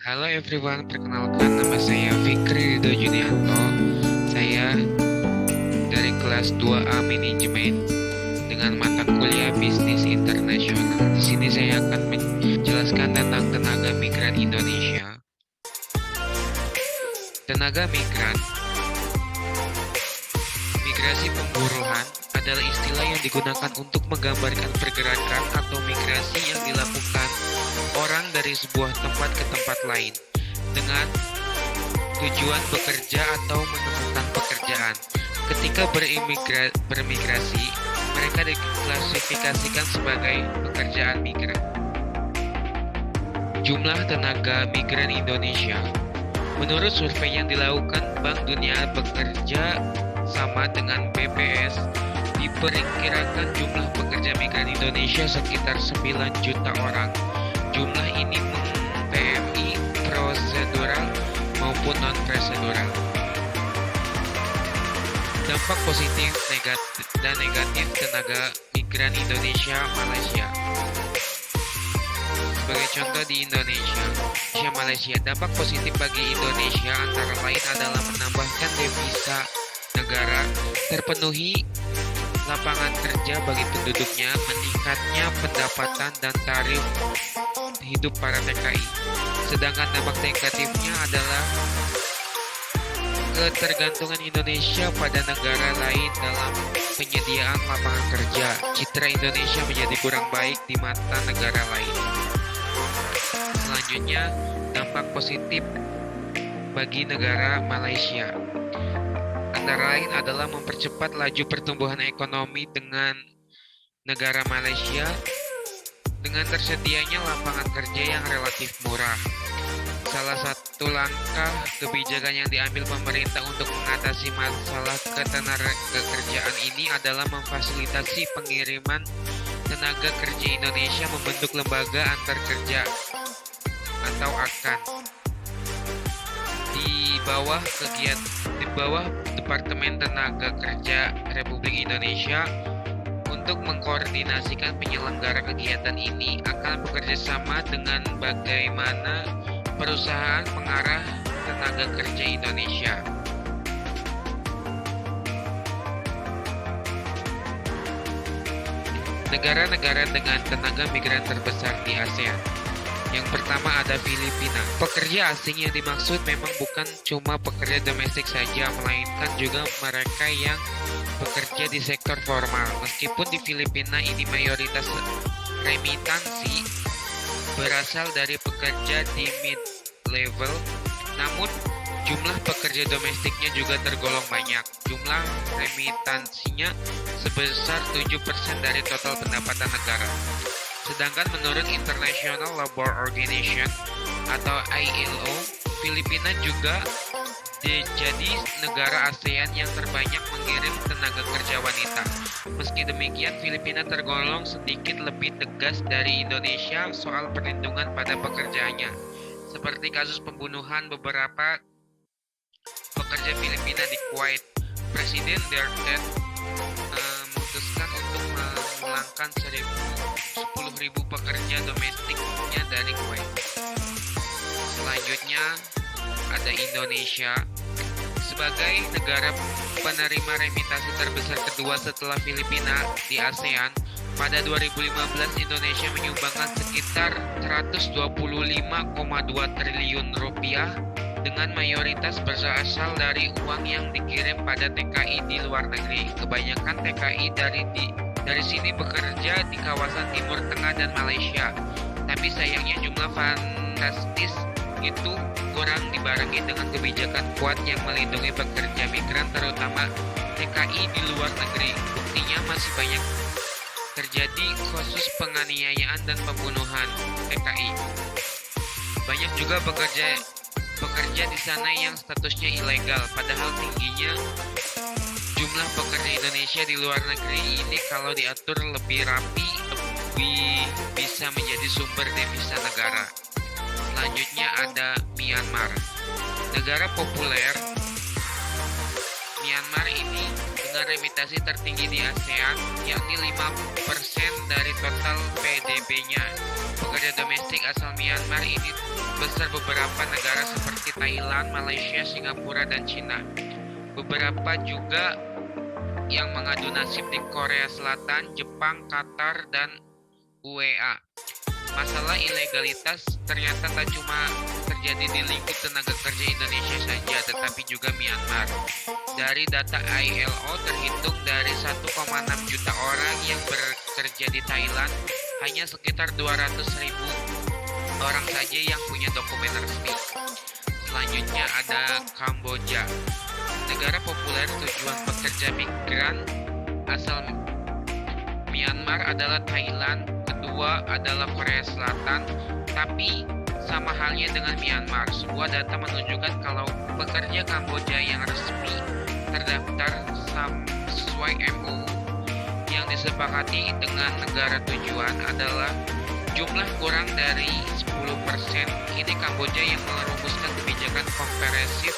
Halo everyone, perkenalkan nama saya Fikri Ridho Junianto. Saya dari kelas 2A Manajemen dengan mata kuliah Bisnis Internasional. Di sini saya akan menjelaskan tentang tenaga migran Indonesia. Tenaga migran, migrasi pemburuan adalah istilah yang digunakan untuk menggambarkan pergerakan atau migrasi yang dilakukan orang dari sebuah tempat ke tempat lain dengan tujuan bekerja atau menemukan pekerjaan. Ketika bermigrasi, mereka diklasifikasikan sebagai pekerjaan migran. Jumlah tenaga migran Indonesia. Menurut survei yang dilakukan Bank Dunia Bekerja sama dengan BPS, diperkirakan jumlah pekerja migran Indonesia sekitar 9 juta orang. Jumlah ini PMI prosedural maupun non-prosedural. Dampak positif dan negatif tenaga migran Indonesia Malaysia. Sebagai contoh di Indonesia Malaysia, dampak positif bagi Indonesia antara lain adalah menambahkan devisa negara, terpenuhi lapangan kerja bagi penduduknya, meningkatnya pendapatan dan tarif hidup para TKI. Sedangkan dampak negatifnya adalah ketergantungan Indonesia pada negara lain dalam penyediaan lapangan kerja. Citra Indonesia menjadi kurang baik di mata negara lain. Selanjutnya, dampak positif bagi negara Malaysia. Antara lain adalah mempercepat laju pertumbuhan ekonomi dengan negara Malaysia dengan tersedianya lapangan kerja yang relatif murah. Salah satu langkah kebijakan yang diambil pemerintah untuk mengatasi masalah ketenagakerjaan ini adalah memfasilitasi pengiriman tenaga kerja Indonesia membentuk lembaga antar kerja atau AKAN di bawah Departemen Tenaga Kerja Republik Indonesia. Untuk mengkoordinasikan penyelenggara kegiatan ini akan bekerja sama dengan bagaimana perusahaan pengarah tenaga kerja Indonesia. Negara-negara dengan tenaga migran terbesar di ASEAN. Yang pertama ada Filipina. Pekerja asing yang dimaksud memang bukan cuma pekerja domestik saja, melainkan juga mereka yang bekerja di sektor formal. Meskipun di Filipina ini mayoritas remitansi berasal dari pekerja di mid-level, namun jumlah pekerja domestiknya juga tergolong banyak. Jumlah remitansinya sebesar 7% dari total pendapatan negara. Sedangkan menurut International Labour Organization atau ILO, Filipina juga jadi negara ASEAN yang terbanyak mengirim tenaga kerja wanita. Meski demikian, Filipina tergolong sedikit lebih tegas dari Indonesia soal perlindungan pada pekerjaannya. Seperti kasus pembunuhan beberapa pekerja Filipina di Kuwait. Presiden Duterte memutuskan untuk memulangkan 10.000 pekerja domestiknya dari Kuwait. Selanjutnya ada Indonesia. Sebagai negara penerima remitasi terbesar kedua setelah Filipina di ASEAN, pada 2015 Indonesia menyumbangkan sekitar 125,2 triliun rupiah dengan mayoritas berasal dari uang yang dikirim pada TKI di luar negeri. Kebanyakan TKI dari sini bekerja di kawasan Timur Tengah dan Malaysia. Tapi sayangnya jumlah fantastis itu kurang dibarengi dengan kebijakan kuat yang melindungi pekerja migran terutama TKI di luar negeri. Buktinya masih banyak terjadi kasus penganiayaan dan pembunuhan TKI. Banyak juga pekerja di sana yang statusnya ilegal, padahal tingginya jumlah pekerja Indonesia di luar negeri ini kalau diatur lebih rapi lebih bisa menjadi sumber devisa negara. Selanjutnya ada Myanmar. Negara populer Myanmar ini dengan remisi tertinggi di ASEAN, yakni 5% dari total PDB-nya. Pekerja domestik asal Myanmar ini besar beberapa negara seperti Thailand, Malaysia, Singapura, dan Cina. Beberapa juga yang mengadu nasib di Korea Selatan, Jepang, Qatar, dan UEA. Masalah ilegalitas ternyata tak cuma terjadi di lingkup tenaga kerja Indonesia saja, tetapi juga Myanmar. Dari data ILO terhitung dari 1,6 juta orang yang bekerja di Thailand, hanya sekitar 200.000 orang saja yang punya dokumen resmi. Selanjutnya ada Kamboja. Negara populer tujuan pekerja migran asal Myanmar adalah Thailand, kedua adalah Korea Selatan, tapi sama halnya dengan Myanmar, sebuah data menunjukkan kalau pekerja Kamboja yang resmi terdaftar sesuai MOU yang disepakati dengan negara tujuan adalah jumlah kurang dari 10%. Kini Kamboja yang merumuskan kebijakan komprehensif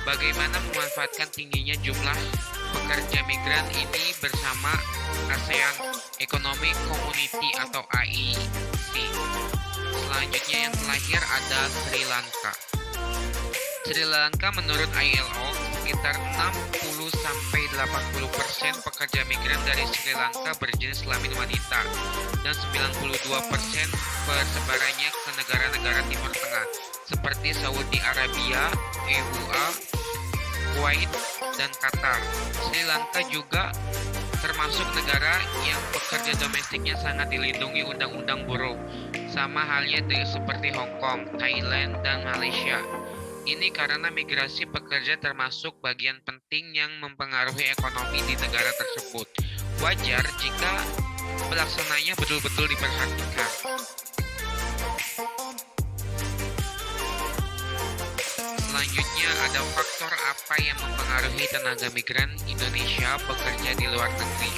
bagaimana memanfaatkan tingginya jumlah pekerja migran ini bersama ASEAN Economic Community atau AEC. Selanjutnya yang terakhir ada Sri Lanka. Sri Lanka menurut ILO sekitar 60-80% pekerja migran dari Sri Lanka berjenis kelamin wanita dan 92% persebarannya ke negara-negara Timur Tengah seperti Saudi Arabia, EUA, Kuwait, dan Qatar. Sri Lanka juga termasuk negara yang pekerja domestiknya sangat dilindungi undang-undang buruh, sama halnya seperti Hong Kong, Thailand, dan Malaysia. Ini karena migrasi pekerja termasuk bagian penting yang mempengaruhi ekonomi di negara tersebut. Wajar jika pelaksananya betul-betul diperhatikan. Selanjutnya ada faktor apa yang mempengaruhi tenaga migran Indonesia bekerja di luar negeri.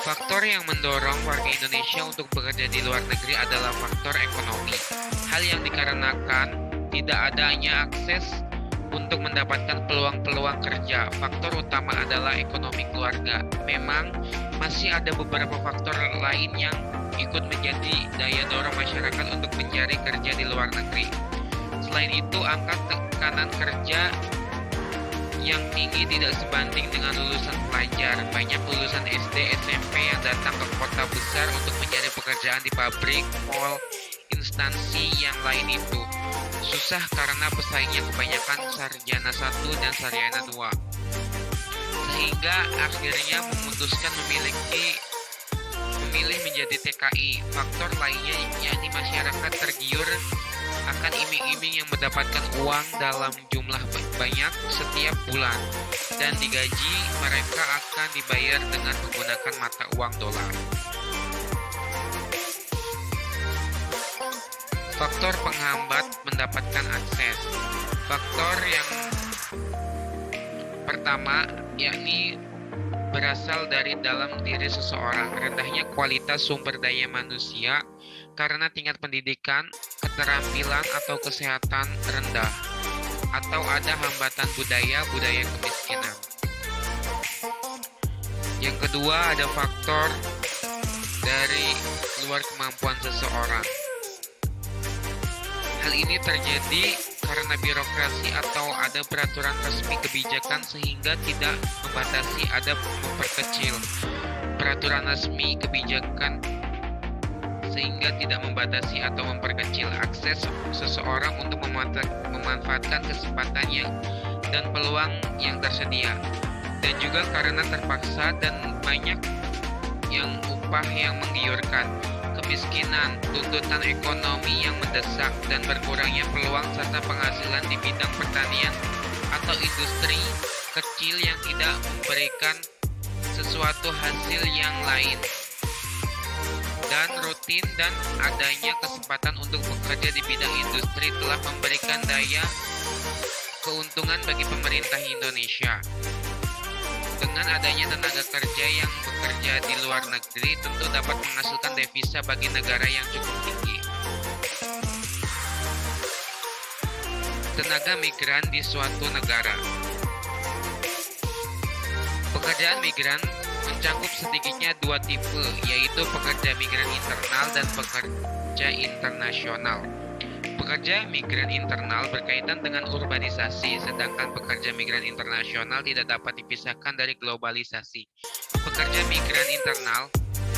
Faktor yang mendorong warga Indonesia untuk bekerja di luar negeri adalah faktor ekonomi. Hal yang dikarenakan tidak adanya akses untuk mendapatkan peluang-peluang kerja. Faktor utama adalah ekonomi keluarga. Memang masih ada beberapa faktor lain yang ikut menjadi daya dorong masyarakat untuk mencari kerja di luar negeri. Selain itu, angka tekanan kerja yang tinggi tidak sebanding dengan lulusan pelajar. Banyak lulusan SD, SMP yang datang ke kota besar untuk mencari pekerjaan di pabrik, mall, instansi yang lain itu. Susah karena pesaingnya kebanyakan sarjana 1 dan sarjana 2. Sehingga akhirnya memutuskan memilih menjadi TKI. Faktor lainnya yakni masyarakat tergiur akan iming-iming yang mendapatkan uang dalam jumlah banyak setiap bulan dan digaji mereka akan dibayar dengan menggunakan mata uang dolar. Faktor penghambat mendapatkan akses. Faktor yang pertama yakni berasal dari dalam diri seseorang, rendahnya kualitas sumber daya manusia karena tingkat pendidikan, keterampilan atau kesehatan rendah, atau ada hambatan budaya kemiskinan. Yang kedua ada faktor dari luar kemampuan seseorang. Hal ini terjadi karena birokrasi atau ada peraturan resmi kebijakan sehingga tidak membatasi ada memperkecil. Peraturan resmi kebijakan sehingga tidak membatasi atau memperkecil akses seseorang untuk memanfaatkan kesempatan dan peluang yang tersedia. Dan juga karena terpaksa dan banyak yang upah yang menggiurkan, kemiskinan, tuntutan ekonomi yang mendesak, dan berkurangnya peluang serta penghasilan di bidang pertanian atau industri kecil yang tidak memberikan sesuatu hasil yang lain. Dan rutin dan adanya kesempatan untuk bekerja di bidang industri telah memberikan daya keuntungan bagi pemerintah Indonesia. Dengan adanya tenaga kerja yang bekerja di luar negeri tentu dapat menghasilkan devisa bagi negara yang cukup tinggi. Tenaga migran di suatu negara. Pekerjaan migran mencakup sedikitnya dua tipe, yaitu pekerja migran internal dan pekerja internasional. Pekerja migran internal berkaitan dengan urbanisasi, sedangkan pekerja migran internasional tidak dapat dipisahkan dari globalisasi. Pekerja migran internal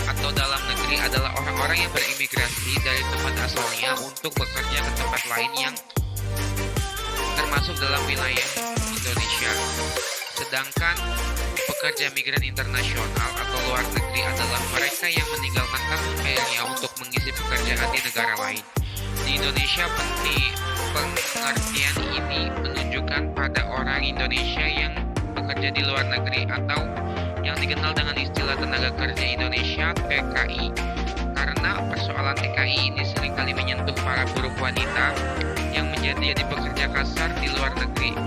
atau dalam negeri adalah orang-orang yang berimigrasi dari tempat asalnya untuk bekerja ke tempat lain yang termasuk dalam wilayah Indonesia. Sedangkan pekerja migran internasional atau luar negeri adalah mereka yang meninggalkan tanah airnya untuk mengisi pekerjaan di negara lain. Di Indonesia, pengertian ini menunjukkan pada orang Indonesia yang bekerja di luar negeri atau yang dikenal dengan istilah tenaga kerja Indonesia TKI. Karena persoalan TKI ini seringkali menyentuh para buruh wanita yang menjadi pekerja kasar di luar negeri.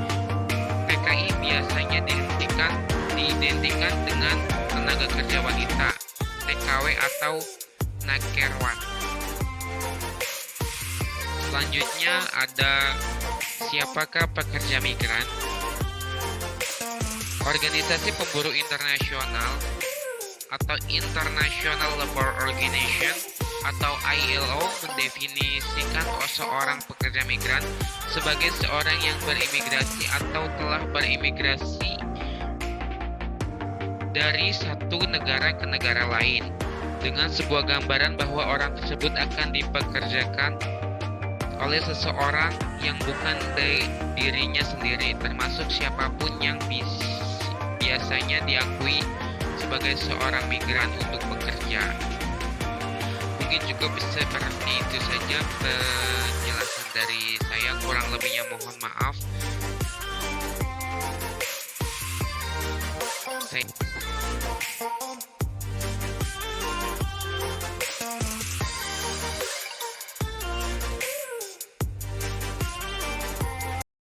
TKI biasanya diidentikan dengan tenaga kerja wanita, TKW atau Nakerwan. Selanjutnya ada siapakah pekerja migran? Organisasi Pemburuh Internasional atau International Labour Organization atau ILO mendefinisikan seorang pekerja migran sebagai seorang yang berimigrasi atau telah berimigrasi dari satu negara ke negara lain, dengan sebuah gambaran bahwa orang tersebut akan dipekerjakan oleh seseorang yang bukan dari dirinya sendiri, termasuk siapapun yang biasanya diakui sebagai seorang migran untuk bekerja. Mungkin cukup seperti itu saja penjelasan dari saya, kurang lebihnya mohon maaf. Saya